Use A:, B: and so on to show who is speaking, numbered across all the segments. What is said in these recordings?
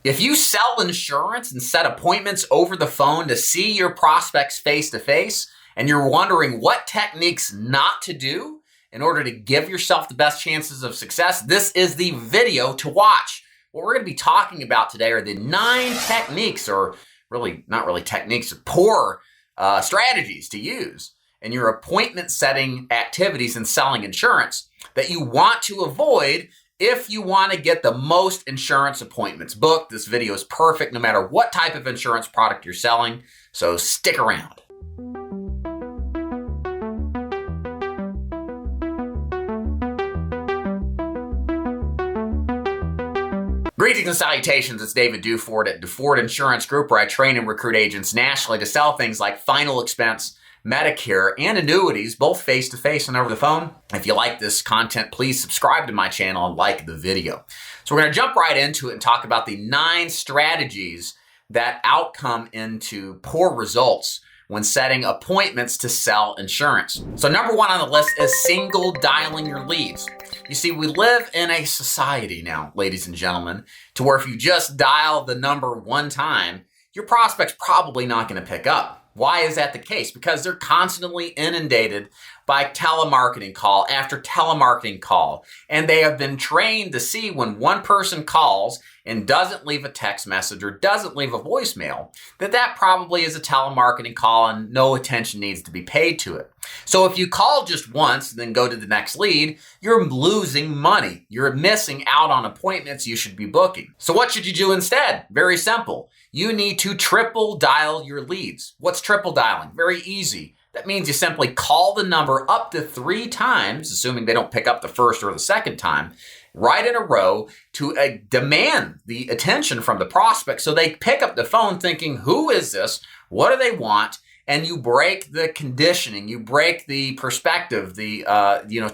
A: If you sell insurance and set appointments over the phone to see your prospects face to face, and you're wondering what techniques not to do in order to give yourself the best chances of success, this is the video to watch. What we're going to be talking about today are the 9 techniques, or really not really techniques, poor strategies to use in your appointment setting activities and selling insurance that you want to avoid if you want to get the most insurance appointments booked. This video is perfect no matter what type of insurance product you're selling, so stick around. Greetings and salutations, it's David Duford at Duford Insurance Group, where I train and recruit agents nationally to sell things like final expense, Medicare, and annuities, both face-to-face and over the phone. If you like this content, please subscribe to my channel and like the video. So we're going to jump right into it and talk about the 9 strategies that outcome into poor results when setting appointments to sell insurance. So number 1 on the list is single dialing your leads. You see, we live in a society now, ladies and gentlemen, to where if you just dial the number one time, your prospect's probably not going to pick up. Why is that the case? Because they're constantly inundated by telemarketing call after telemarketing call. And they have been trained to see when one person calls and doesn't leave a text message or doesn't leave a voicemail, that probably is a telemarketing call and no attention needs to be paid to it. So if you call just once and then go to the next lead, you're losing money. You're missing out on appointments you should be booking. So what should you do instead? Very simple. You need to triple dial your leads. What's triple dialing? Very easy. That means you simply call the number up to 3 times, assuming they don't pick up the first or the second time, right in a row to demand the attention from the prospect so they pick up the phone thinking, who is this? What do they want? And you break the conditioning, you break the perspective, the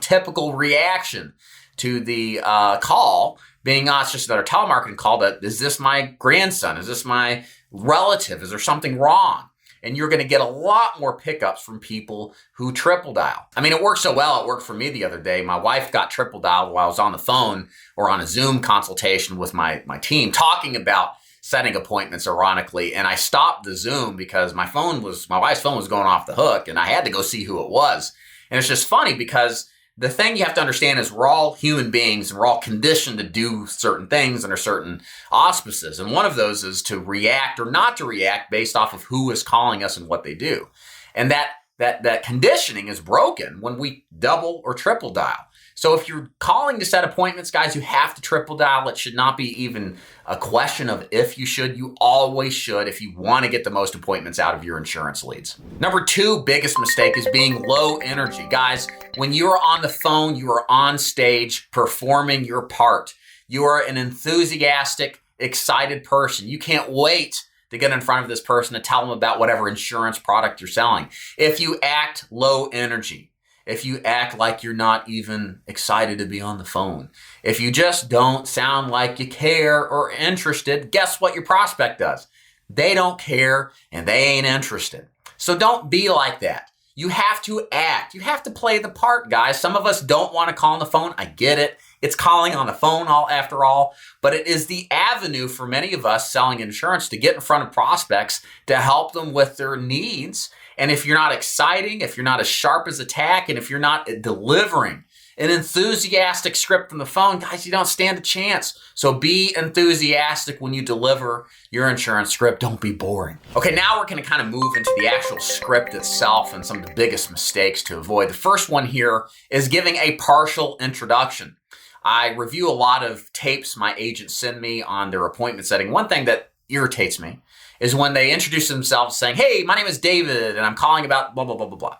A: typical reaction to the call being, it's just another telemarketing call. That is this my grandson? Is this my relative? Is there something wrong? And you're going to get a lot more pickups from people who triple dial. I mean, it works so well. It worked for me the other day. My wife got triple dialed while I was on the phone or on a Zoom consultation with my team talking about setting appointments, ironically. And I stopped the Zoom because my wife's phone was going off the hook and I had to go see who it was. And it's just funny because the thing you have to understand is we're all human beings and we're all conditioned to do certain things under certain auspices. And one of those is to react or not to react based off of who is calling us and what they do. And that conditioning is broken when we double or triple dial. So if you're calling to set appointments, guys, you have to triple dial. It should not be even a question of if you should. You always should if you want to get the most appointments out of your insurance leads. Number 2 biggest mistake is being low energy. Guys, when you are on the phone, you are on stage performing your part. You are an enthusiastic, excited person. You can't wait to get in front of this person to tell them about whatever insurance product you're selling. If you act low energy, if you act like you're not even excited to be on the phone, if you just don't sound like you care or interested, guess what your prospect does? They don't care and they ain't interested. So don't be like that. You have to act. You have to play the part, guys. Some of us don't want to call on the phone. I get it. It's calling on the phone after all, but it is the avenue for many of us selling insurance to get in front of prospects to help them with their needs. And if you're not exciting, if you're not as sharp as a tack, and if you're not delivering an enthusiastic script from the phone, guys, you don't stand a chance. So be enthusiastic when you deliver your insurance script. Don't be boring. Okay, now we're going to kind of move into the actual script itself and some of the biggest mistakes to avoid. The first one here is giving a partial introduction. I review a lot of tapes my agents send me on their appointment setting. One thing that irritates me is when they introduce themselves saying, hey, my name is David and I'm calling about blah, blah, blah, blah, blah.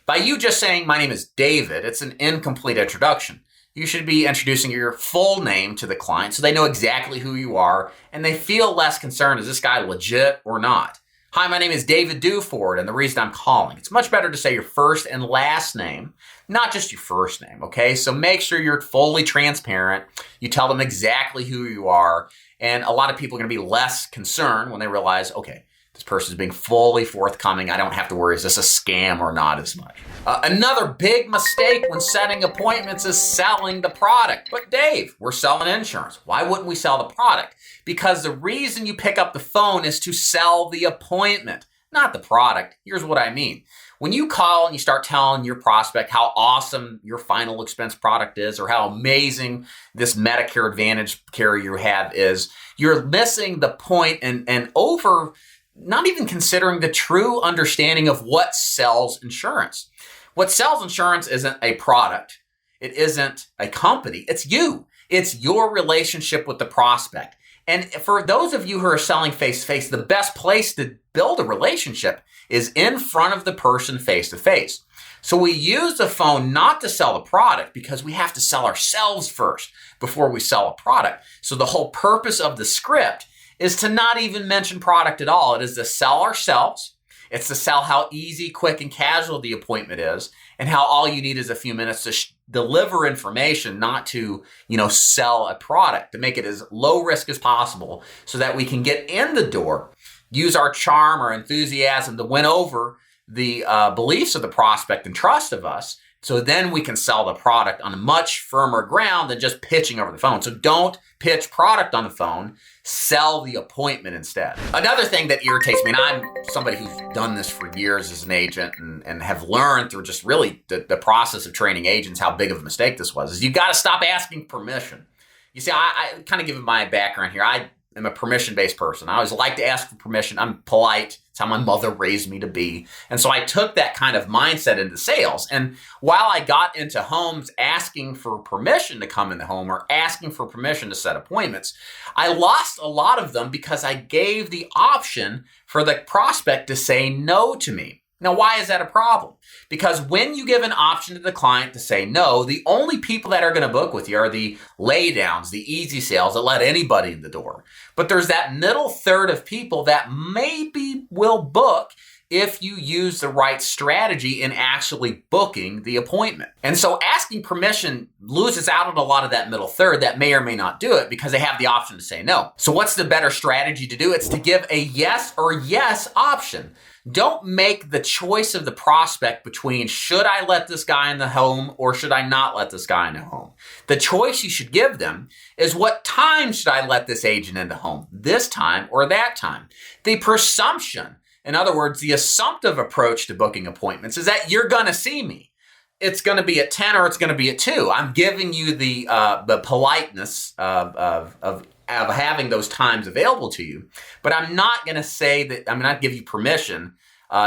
A: By you just saying my name is David, it's an incomplete introduction. You should be introducing your full name to the client so they know exactly who you are and they feel less concerned, is this guy legit or not? Hi, my name is David Duford and the reason I'm calling. It's much better to say your first and last name, not just your first name, okay? So make sure you're fully transparent. You tell them exactly who you are. And a lot of people are going to be less concerned when they realize, okay, This person is being fully forthcoming. I don't have to worry, is this a scam or not as much. Another big mistake when setting appointments is selling the product. But Dave, we're selling insurance. Why wouldn't we sell the product? Because the reason you pick up the phone is to sell the appointment, not the product. Here's what I mean. When you call and you start telling your prospect how awesome your final expense product is or how amazing this Medicare Advantage carrier you have is, you're missing the point and over not even considering the true understanding of what sells insurance. What sells insurance isn't a product. It isn't a company. It's you. It's your relationship with the prospect. And for those of you who are selling face-to-face, the best place to build a relationship is in front of the person face-to-face. So we use the phone not to sell the product because we have to sell ourselves first before we sell a product. So the whole purpose of the script is to not even mention product at all. It is to sell ourselves. It's to sell how easy, quick, and casual the appointment is, and how all you need is a few minutes to deliver information, not to, sell a product, to make it as low risk as possible so that we can get in the door, use our charm or enthusiasm to win over the beliefs of the prospect and trust of us. So then we can sell the product on a much firmer ground than just pitching over the phone. So don't pitch product on the phone, sell the appointment instead. Another thing that irritates me, and I'm somebody who's done this for years as an agent and have learned through just really the process of training agents how big of a mistake this was, is you got to stop asking permission. You see, I kind of give my background here. I am a permission-based person. I always like to ask for permission. I'm polite. It's how my mother raised me to be. And so I took that kind of mindset into sales. And while I got into homes asking for permission to come in the home or asking for permission to set appointments, I lost a lot of them because I gave the option for the prospect to say no to me. Now, why is that a problem? Because when you give an option to the client to say no, the only people that are going to book with you are the laydowns, the easy sales that let anybody in the door. But there's that middle third of people that maybe will book if you use the right strategy in actually booking the appointment. And so asking permission loses out on a lot of that middle third that may or may not do it because they have the option to say no. So what's the better strategy to do? It's to give a yes or yes option. Don't make the choice of the prospect between should I let this guy in the home or should I not let this guy in the home. The choice you should give them is what time should I let this agent in the home, this time or that time. The presumption, in other words, the assumptive approach to booking appointments is that you're going to see me. It's going to be at 10 or it's going to be at 2. I'm giving you the politeness of having those times available to you, but I'm not going to say that I'm not give you permission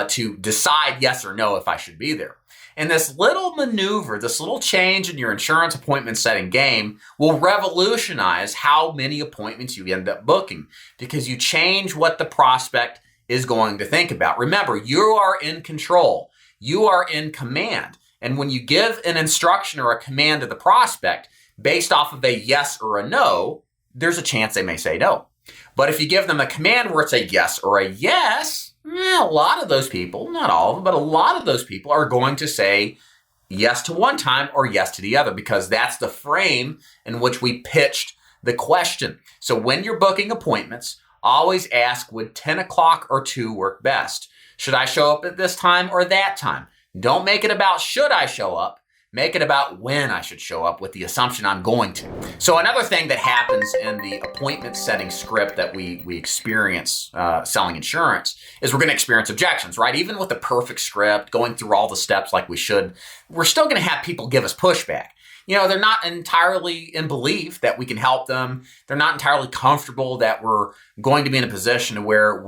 A: to decide yes or no if I should be there. And this little maneuver, this little change in your insurance appointment setting game will revolutionize how many appointments you end up booking because you change what the prospect is going to think about. Remember, you are in control. You are in command. And when you give an instruction or a command to the prospect based off of a yes or a no, there's a chance they may say no. But if you give them a command where it's a yes or a yes, a lot of those people, not all of them, but a lot of those people are going to say yes to one time or yes to the other because that's the frame in which we pitched the question. So when you're booking appointments, always ask, would 10 o'clock or 2 work best? Should I show up at this time or that time? Don't make it about should I show up. Make it about when I should show up with the assumption I'm going to. So another thing that happens in the appointment setting script that we experience selling insurance is we're going to experience objections, right? Even with the perfect script, going through all the steps like we should, we're still going to have people give us pushback. They're not entirely in belief that we can help them. They're not entirely comfortable that we're going to be in a position where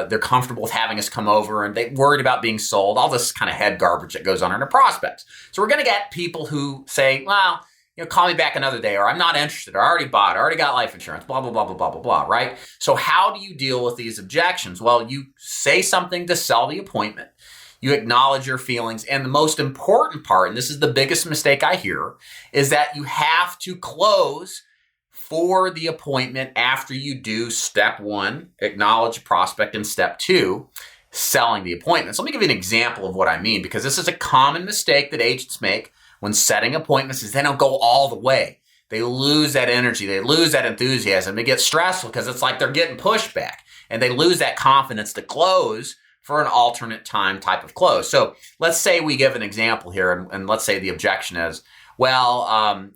A: they're comfortable with having us come over and they're worried about being sold, all this kind of head garbage that goes on in our prospects. So we're going to get people who say, well, call me back another day, or I'm not interested, or I already bought, I already got life insurance, blah, blah, blah, blah, blah, blah, blah, right? So how do you deal with these objections? Well, you say something to sell the appointment. You acknowledge your feelings. And the most important part, and this is the biggest mistake I hear, is that you have to close for the appointment after you do step 1, acknowledge a prospect, and step 2, selling the appointment. So let me give you an example of what I mean, because this is a common mistake that agents make when setting appointments is they don't go all the way. They lose that energy. They lose that enthusiasm. They get stressful because it's like they're getting pushback. and they lose that confidence to close for an alternate time type of close. So let's say we give an example here, and let's say the objection is, well,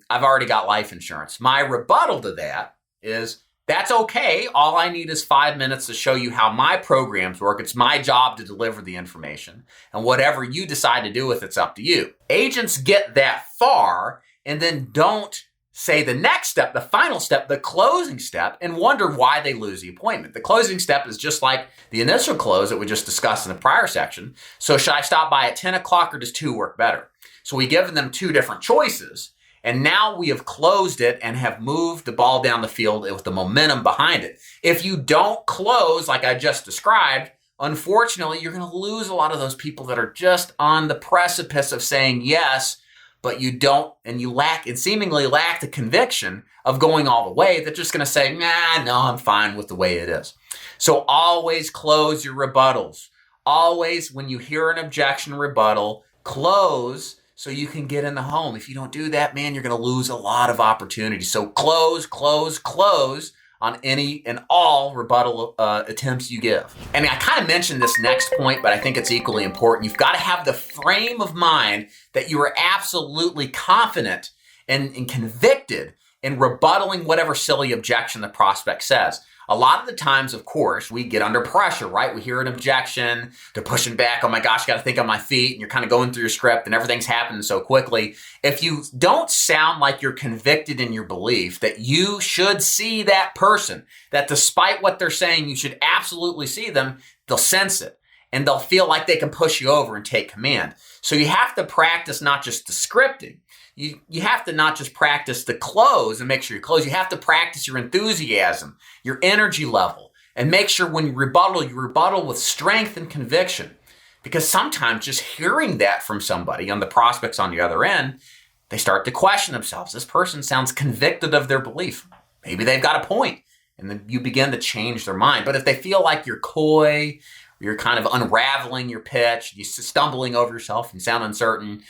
A: I've already got life insurance. My rebuttal to that is, that's okay. All I need is 5 minutes to show you how my programs work. It's my job to deliver the information. And whatever you decide to do with it's up to you. Agents get that far and then don't say the next step, the final step, the closing step, and wonder why they lose the appointment. The closing step is just like the initial close that we just discussed in the prior section. So should I stop by at 10 o'clock or does 2 work better? So we give them 2 different choices. And now we have closed it and have moved the ball down the field with the momentum behind it. If you don't close like I just described, unfortunately, you're going to lose a lot of those people that are just on the precipice of saying yes, but you don't, and you lack, and seemingly lack the conviction of going all the way. They're just going to say, nah, no, I'm fine with the way it is. So always close your rebuttals. Always, when you hear an objection rebuttal, close so you can get in the home. If you don't do that, man, you're going to lose a lot of opportunities. So close, close, close on any and all rebuttal attempts you give. And I kind of mentioned this next point, but I think it's equally important. You've got to have the frame of mind that you are absolutely confident and convicted in rebuttaling whatever silly objection the prospect says. A lot of the times, of course, we get under pressure, right? We hear an objection, they're pushing back, oh my gosh, got to think on my feet, and you're kind of going through your script and everything's happening so quickly. If you don't sound like you're convicted in your belief that you should see that person, that despite what they're saying, you should absolutely see them, they'll sense it. And they'll feel like they can push you over and take command. So you have to practice not just the scripting. You have to not just practice the close and make sure you close. You have to practice your enthusiasm, your energy level, and make sure when you rebuttal with strength and conviction. Because sometimes just hearing that from somebody on the prospects on the other end, they start to question themselves. This person sounds convicted of their belief. Maybe they've got a point. And then you begin to change their mind. But if they feel like you're coy, you're kind of unraveling your pitch, you're stumbling over yourself and sound uncertain,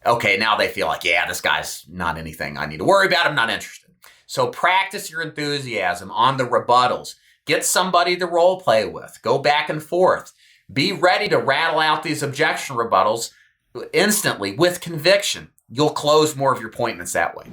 A: okay, now they feel like, yeah, this guy's not anything I need to worry about. I'm not interested. So practice your enthusiasm on the rebuttals. Get somebody to role play with. Go back and forth. Be ready to rattle out these objection rebuttals instantly with conviction. You'll close more of your appointments that way.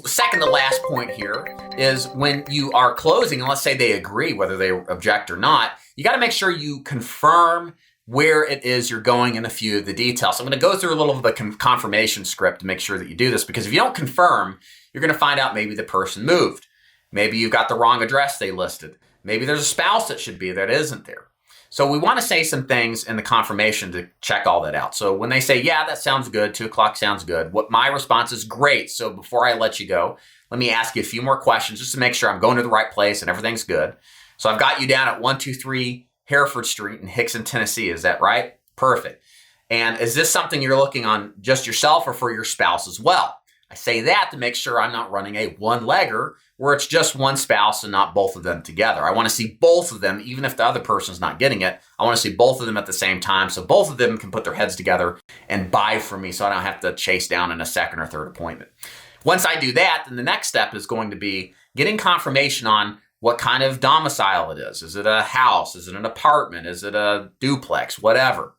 A: Second to last point here is when you are closing, and let's say they agree whether they object or not, you got to make sure you confirm where it is you're going in a few of the details. So I'm going to go through a little of the confirmation script to make sure that you do this, because if you don't confirm, you're going to find out maybe the person moved. Maybe you got the wrong address they listed. Maybe there's a spouse that should be there that isn't there. So we want to say some things in the confirmation to check all that out. So when they say, yeah, that sounds good, 2 o'clock sounds good, what my response is, great. So before I let you go, let me ask you a few more questions just to make sure I'm going to the right place and everything's good. So I've got you down at 123 Hereford Street in Hickson, Tennessee. Is that right? Perfect. And is this something you're looking on just yourself or for your spouse as well? I say that to make sure I'm not running a one-legger where it's just one spouse and not both of them together. I want to see both of them, even if the other person's not getting it. I want to see both of them at the same time so both of them can put their heads together and buy from me so I don't have to chase down in a second or third appointment. Once I do that, then the next step is going to be getting confirmation on what kind of domicile it is. Is it a house? Is it an apartment? Is it a duplex? Whatever.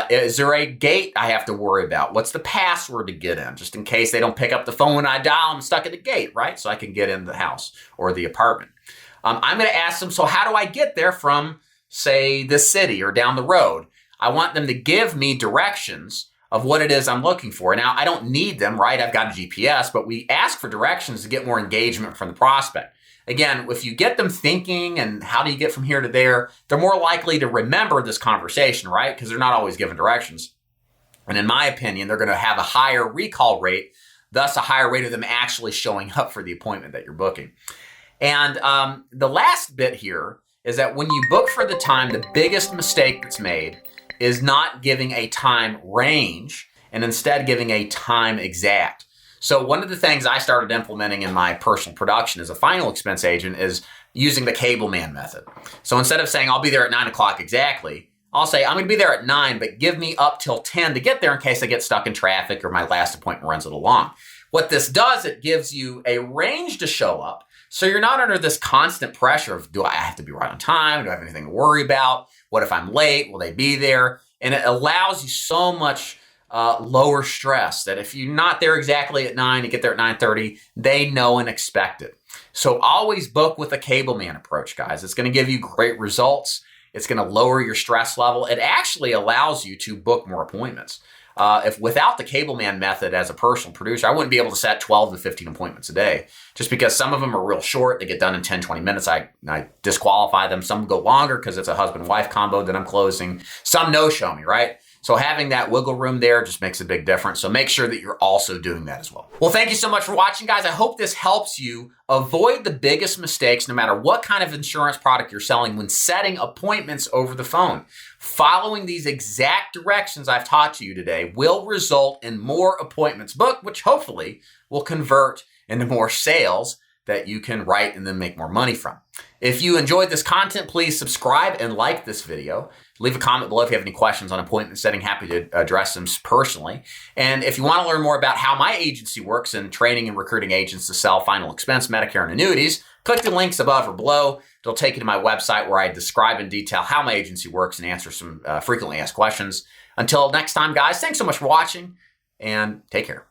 A: Is there a gate I have to worry about? What's the password to get in? Just in case they don't pick up the phone when I dial, I'm stuck at the gate, right? So I can get in the house or the apartment. I'm going to ask them, so how do I get there from, say, this city or down the road? I want them to give me directions of what it is I'm looking for. Now, I don't need them, right? I've got a GPS, but we ask for directions to get more engagement from the prospect. Again, if you get them thinking and how do you get from here to there, they're more likely to remember this conversation, right? Because they're not always given directions. And in my opinion, they're going to have a higher recall rate, thus a higher rate of them actually showing up for the appointment that you're booking. And the last bit here is that when you book for the time, the biggest mistake that's made is not giving a time range and instead giving a time exact. So one of the things I started implementing in my personal production as a final expense agent is using the cable man method. So instead of saying, I'll be there at 9 o'clock exactly, I'll say, I'm going to be there at 9, but give me up till 10 to get there in case I get stuck in traffic or my last appointment runs a little long. What this does, it gives you a range to show up, So you're not under this constant pressure of, do I have to be right on time? Do I have anything to worry about? What if I'm late? Will they be there? And it allows you so much lower stress that if you're not there exactly at 9, you get there at 9:30, they know and expect it. So always book with a cable man approach, guys. It's going to give you great results. It's going to lower your stress level. It actually allows you to book more appointments. If without the cable man method as a personal producer, I wouldn't be able to set 12 to 15 appointments a day just because some of them are real short. They get done in 10, 20 minutes. I disqualify them. Some go longer because it's a husband-wife combo that I'm closing. Some no-show me, right? So having that wiggle room there just makes a big difference. So make sure that you're also doing that as well. Well, thank you so much for watching, guys. I hope this helps you avoid the biggest mistakes no matter what kind of insurance product you're selling when setting appointments over the phone. Following these exact directions I've taught to you today will result in more appointments booked, which hopefully will convert into more sales that you can write and then make more money from. If you enjoyed this content, please subscribe and like this video. Leave a comment below if you have any questions on appointment setting. Happy to address them personally. And if you want to learn more about how my agency works in training and recruiting agents to sell final expense, Medicare, and annuities, click the links above or below. It'll take you to my website where I describe in detail how my agency works and answer some frequently asked questions. Until next time, guys, thanks so much for watching and take care.